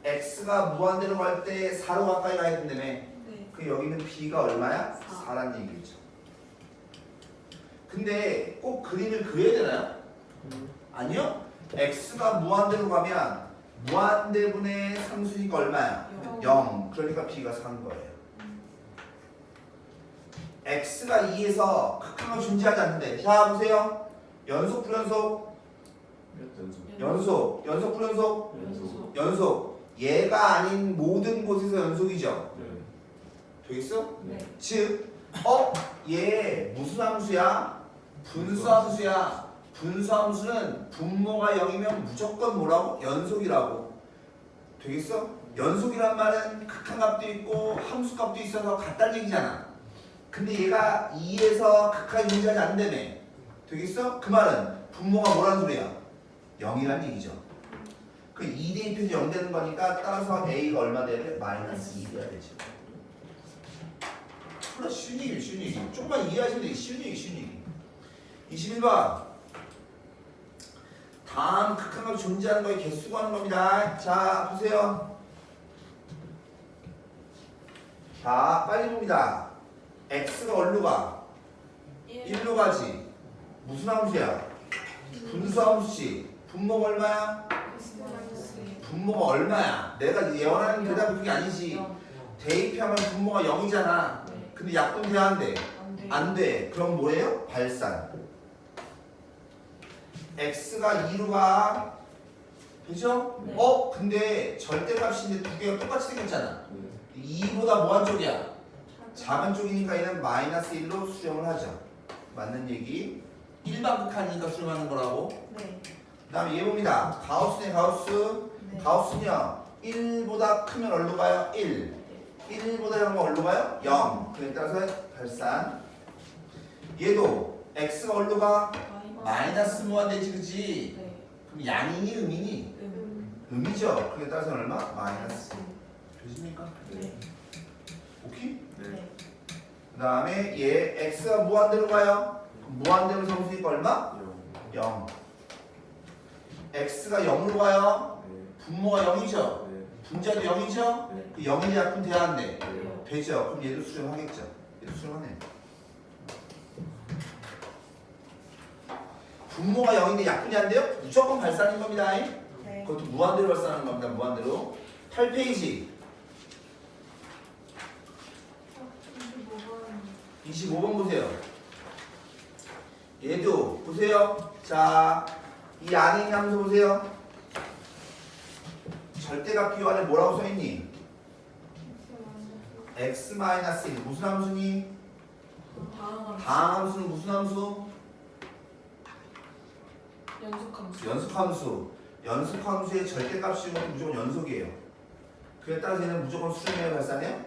x가 무한대로 갈 때 4로 가까이 가야 된다며. 네. 그 여기는 b가 얼마야? 4. 4란 얘기죠. 근데 꼭 그림을 그려야 되나요? 아니요. x가 무한대로 가면 무한대분의 상수니까 얼마야? 0. 그러니까 b가 4인 거예요. x가 2에서 극한값이 존재하지 않는데. 자 보세요. 연속 불연속? 연속. 연속 불연속? 연속. 연속. 얘가 아닌 모든 곳에서 연속이죠. 되겠어? 네. 즉, 얘 무슨 함수야? 분수함수야. 분수함수는 분모가 0이면 무조건 뭐라고? 연속이라고. 되겠어? 연속이란 말은 극한값도 있고 함수값도 있어서 같다는 얘기잖아. 근데 얘가 2에서 극한이 존재하지 않는다며. 되겠어? 그 말은 분모가 뭐라는 소리야? 0이란 얘기죠. 그 2 대입해서 0 되는 거니까 따라서 a가 얼마 돼야 돼? 마이너스 2 돼야 되죠. 몰라, 쉬운 얘기예요, 쉬운 얘기. 조금만 이해하시면 되게 쉬운 얘기, 쉬운 얘기. 21번. 다음 극한값이 존재하는 거에 개수 구하는 겁니다. 자, 보세요. 자, 빨리 봅니다. x가 어디로 가? 1로 가지. 무슨 함수야? 분수함수지. 분모가 얼마야? 분모가 얼마야? 내가 예언하는 대답이 그게 아니지. 대입하면 분모가 0이잖아. 근데 약분 돼야 안 돼? 안 돼. 그럼 뭐예요? 발산. x가 2로 가. 그죠? 네. 근데 절대값인데 두 개가 똑같이 생겼잖아. 2보다 뭐한 쪽이야? 작은 쪽이니까 얘는 마이너스 1로 수렴을 하죠. 맞는 얘기. 일반 극한이니까 수렴하는 거라고. 네. 그 다음에 얘 봅니다. 가우스네 가우스. 가우스는요 1보다 크면 어디로 가요? 1. 1보다 작은 건 어디로 가요? 0. 그에 따라서 발산. 얘도 x가 어디로 가? 마이너스 무한대지, 그치? 네. 그럼 양이니 음이니? 음이죠. 그에 따라서 얼마? 마이너스. 되십니까? 네. 오케이? 네. 그 다음에 얘 x가 무한대로 가요. 그럼 무한대로 상수니까 얼마? 0. x가 0으로 가요. 분모가 0이죠. 분자도 0이죠. 그 0이 약분 돼야 안 돼? 되죠. 그럼 얘도 수렴하겠죠. 얘도 수렴하네. 분모가 0인데 약분이 안 돼요? 무조건 발산인 겁니다. 네. 그것도 무한대로 발산하는 겁니다. 무한대로. 8페이지 25번 보세요. 얘도 보세요. 자, 이 안에 있는 함수 보세요. 절대값 비호 안에 뭐라고 써있니? x-1 무슨 함수니? 다항 함수는 무슨 함수? 연속함수. 연속함수. 연속함수의 절대값이 무조건 연속이에요. 그에 따라서 얘는 무조건 수렴해요, 발산해요?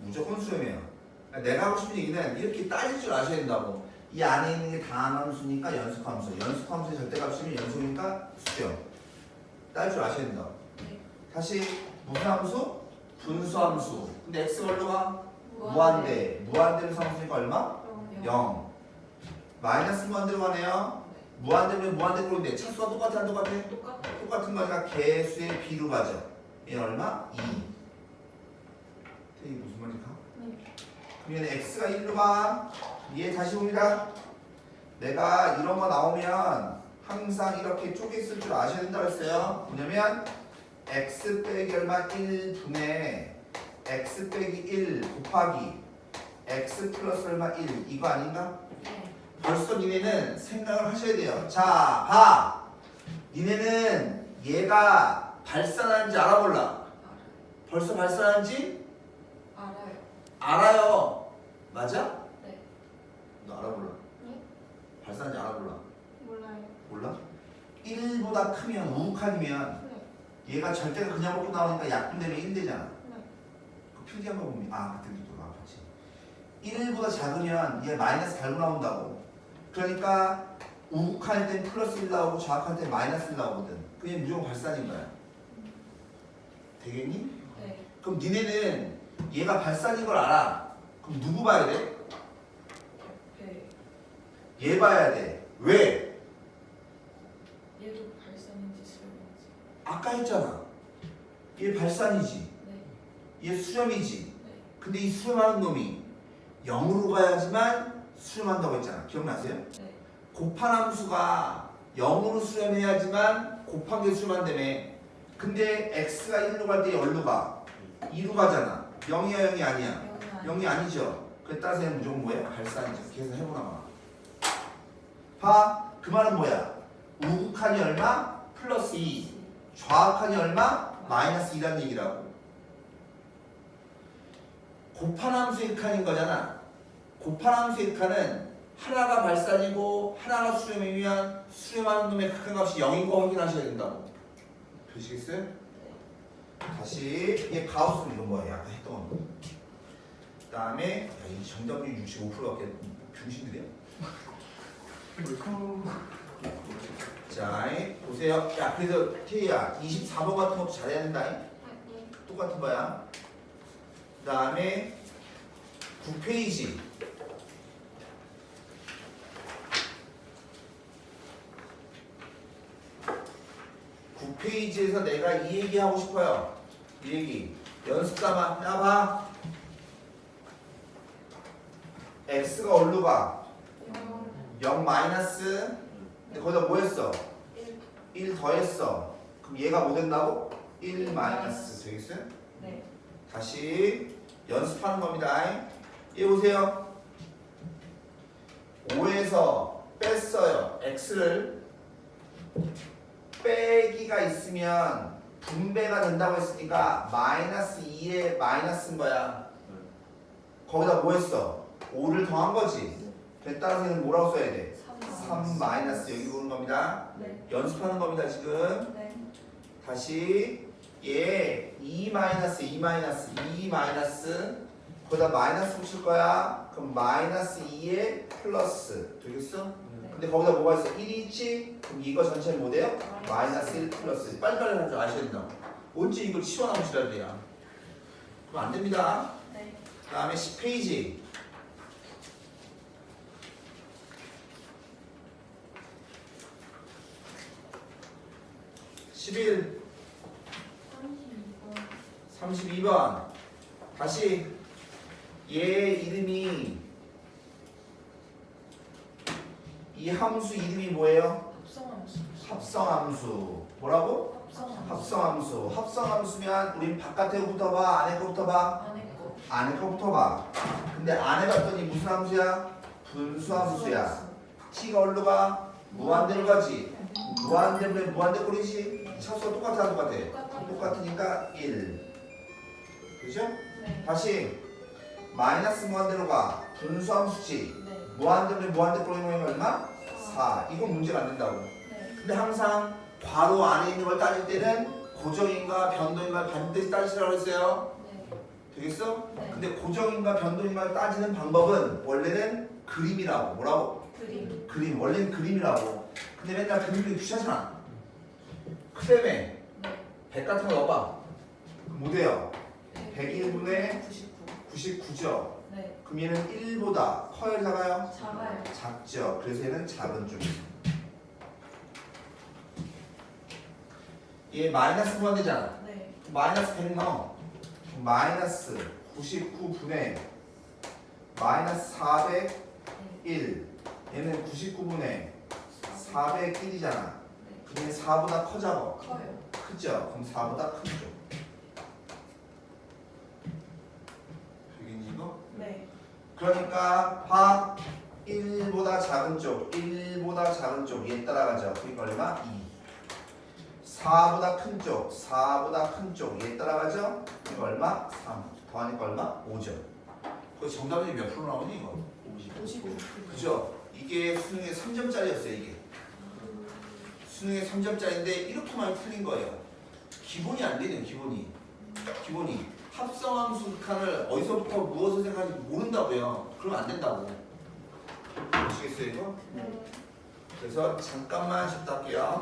무조건 수렴해요. 내가 하고 싶은 얘기는 이렇게 따질 줄 아셔야 된다고. 이 안에 있는 게 다항함수니까 연속함수. 연속함수의 절대값이면 연속이니까 수렴. 따질 줄 아셔야 된다고. 네. 다시 무슨 함수? 분수함수. 근데 x가 얼로 가? 무한대. 무한대로 상수니까 얼마? 0. 마이너스 무한대로 가네요. 무한대면 무한대로 오는데 차수가 똑같아 안 똑같아? 똑같은 거니까 개수의 b로 가죠. 얘는 얼마? 2. 이게 무슨 말일까? 그럼 얘는 x가 1로 가. 얘 다시 봅니다. 내가 이런 거 나오면 항상 이렇게 쪼개 쓸 줄 아셔야 된다고 했어요. 뭐냐면 x 빼기 얼마? 1분의 x 빼기 1 곱하기 x 플러스 얼마? 1 이거 아닌가? 벌써 니네는 생각을 하셔야 돼요. 자, 봐. 니네는 얘가 발산하는지 알아볼라. 벌써 발산하는지 알아요. 알아요. 맞아? 네. 너 알아볼라. 네? 발산하는지 알아볼라. 몰라요. 몰라? 1보다 크면 우극한이면 네. 얘가 절대가 그냥 먹고 나오니까 약분되면 1 되잖아. 네. 그 필기 한번 보면 그때 또 아팠지. 1보다 작으면 얘 마이너스 달고 나온다고. 그러니까 우극할 땐 플러스 1 나오고 좌극할 땐 마이너스 1 나오거든. 그게 무조건 발산인 거야. 되겠니? 네. 그럼 니네는 얘가 발산인 걸 알아. 그럼 누구 봐야 돼? 네. 얘 봐야 돼. 왜? 얘도 발산인지 수렴인지. 아까 했잖아. 얘 발산이지. 네. 얘 수렴이지. 네. 근데 이 수렴하는 놈이 0으로 가야지만 수렴한다고 했잖아. 기억나세요? 네. 곱한 함수가 0으로 수렴해야지만 곱한 게 수렴한다며. 근데 x가 1로 갈 때 0로 가. 2로 가잖아. 0이야 0이 아니야. 0이 아니죠. 그래 따라서 얘는 무조건 뭐야? 발산이죠. 계산해보나 봐. 봐. 그 말은 뭐야? 우극한이 얼마? 플러스 2. 좌극한이 얼마? 마이너스 2라는 얘기라고. 곱한 함수의 극한인 거잖아. 곱한 함수의 극한은 하나가 발산이고 하나가 수렴이면 수렴하는 놈의 극한값이 0인 거 확인하셔야 된다고. 되시겠어요? 다시 얘 가우스는 이건 뭐예요? 아까 했던 거. 그 다음에 이 정답률 65%밖에 병신들이야? 자 보세요. 야 그래서 태희야 24번 같은 것도 잘해야 된다. 똑같은 거야. 그 다음에 9페이지 9페이지에서 내가 이 얘기 하고 싶어요. 이 얘기 연습 삼아. 야 봐. x가 어디로 가? 0 마이너스. 근데 거기다 뭐 했어? 1 더했어. 그럼 얘가 뭐 된다고? 1 마이너스 되겠어요? 네. 다시 연습하는 겁니다. 얘 보세요. 5에서 뺐어요. x를 빼기가 있으면 분배가 된다고 했으니까 마이너스 2에 마이너스인 거야. 거기다 뭐 했어? 5를 더한 거지. 그래 따라서 얘는 뭐라고 써야 돼? 3 마이너스 여기 보는 겁니다. 네. 연습하는 겁니다 지금. 네. 다시 얘 2 마이너스 2 마이너스 2 마이너스 거기다 마이너스 붙일 거야. 그럼 마이너스 2에 플러스 되겠어? 근데 거기다 뭐가 있어? 1이 있지? 그럼 이거 전체는 뭐 돼요? 마이너스 1 플러스. 빨리빨리 할 줄 아셔야 된다고. 언제 이걸 치워나오시라 돼요. 그럼 안 됩니다. 네. 그 다음에 10페이지 11 32번 다시 얘 이름이 이 함수 이름이 뭐예요? 합성함수. 합성함수. 뭐라고? 합성함수. 합성함수. 합성함수면 우린 바깥에 거부터 봐? 안에 거부터 봐? 안에 거. 안에 거부터 봐. 근데 안에 봤더니 무슨 함수야? 분수함수야. t가 어디로 가? 무한대로 가지. 무한대분의 무한대 꼴이지. 차수가 똑같아 안 똑같아? 똑같으니까 1. 그죠? 네. 다시 마이너스 무한대로 가. 분수함수지. 네. 무한대분의 무한대 꼴이면 얼마? 4. 이건 문제가 안 된다고. 네. 근데 항상 괄호 안에 있는 걸 따질 때는 고정인가 변동인가 반드시 따지라고 했어요. 네. 되겠어? 네. 근데 고정인가 변동인가 따지는 방법은 원래는 그림이라고. 뭐라고? 그림. 그림. 원래는 그림이라고. 근데 맨날 그림 그리기 귀찮잖아. 크레메 네. 100 같은 거 넣어봐. 그럼 뭐 돼요? 101분의 99. 99죠. 네. 그럼 얘는 1보다 커요 작아요? 작아요. 작죠. 그래서 얘는 작은 쪽이죠. 얘 마이너스 무한대잖아. 네. 마이너스 100 넣어. 마이너스 99분의 마이너스 401. 얘는 99분의 401이잖아. 네. 그게 4보다 커 작아? 커요. 크죠? 그럼 4보다 큰 쪽. 되겠니 이거? 네. 그러니까 봐. 1보다 작은 쪽, 1보다 작은 쪽 얘 따라가죠. 그러니까 얼마? 2. 4보다 큰 쪽, 4보다 큰 쪽 얘 따라가죠. 그러니까 얼마? 3. 더하니까 얼마? 5죠. 그 정답이 몇 프로 나오니 이거? 55. 그죠? 이게 수능에 3점짜리였어요 이게. 수능에 3점짜리인데 이렇게 많이 틀린 거예요. 기본이 안 되네요 기본이. 기본이. 합성함수 극한을 어디서부터 무엇을 생각하는지 모른다고요. 그러면 안 된다고. 아시겠어요 이거? 네. 그래서 잠깐만 쉬었다 할게요.